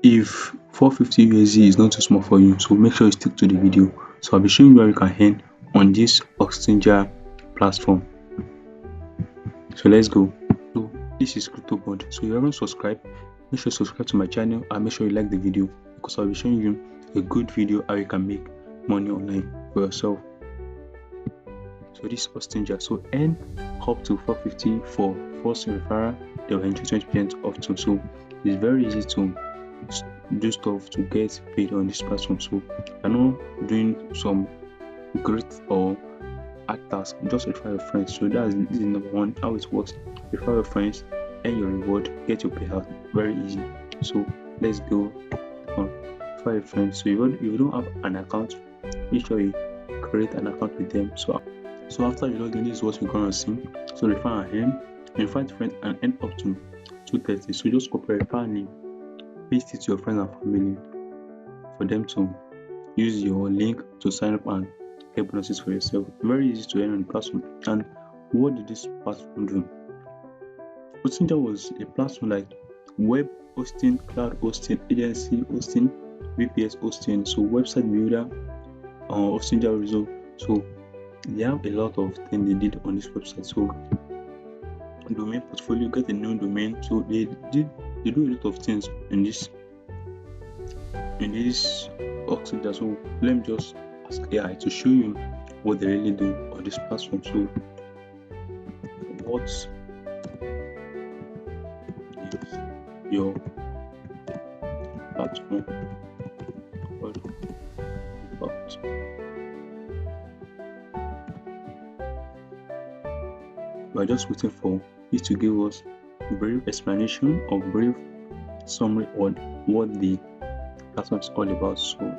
if 450 USD is not too small for you, so make sure you stick to the video. So I'll be showing you how you can earn on this Oxygen platform. So let's go. So this is CryptoBond. So if you haven't subscribed, make sure you subscribe to my channel and make sure you like the video, because I'll be showing you a good video how you can make money online for yourself. So this is Oxygen. So earn up to 450 for first referral. They will enter 20% off too. So it's very easy to do stuff to get paid on this platform. So I'm not doing some great or hard task, just refer your friends. So this is number one, how it works. Refer your friends, earn your reward, get your payout. Very easy. So let's go on. Refer your friends. So if you don't have an account, make sure you create an account with them. So after you log in, this is what you're gonna see. So refer and earn, invite friends and earn up to 230. So just copy a referral name, paste it to your friends and family for them to use your link to sign up and get bonuses for yourself. Very easy to earn on the platform. And what did this platform do? Oxygen was a platform like web hosting, cloud hosting, agency hosting, VPS hosting, so website builder, Oxygen result. So they have a lot of things they did on this website. So domain portfolio, get a new domain. So they do a lot of things in this Oxygen. So let me just ask AI to show you what they really do on this platform. So what is your platform all about? We're just waiting for it to give us a brief explanation or brief summary on what the platform is all about. So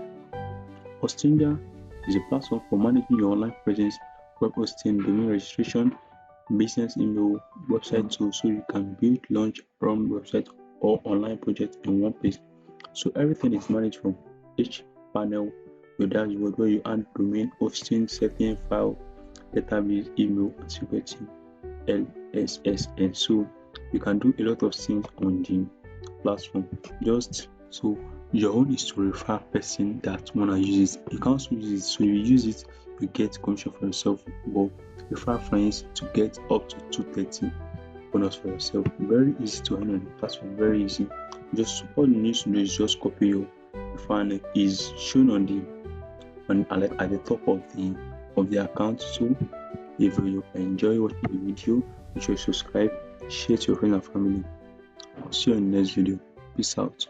Oxygen is a platform for managing your online presence, web hosting, domain registration, business email, website tools, so you can build, launch, run website or online project in one place. So everything is managed from each panel, your dashboard, where you add domain, hosting, setting, file, database, email, and security, LSSN. So you can do a lot of things on the platform. Just so your own is to refer person that wanna use it. You can also use it. So you use it, you get commission for yourself, but refer friends to get up to 230 bonus for yourself. Very easy to earn on the platform. Very easy. Just all you need to do is just copy your referral is shown on at the top of the account. So if you enjoy watching the video, make sure you subscribe, share to your friends and family. I'll see you in the next video. Peace out.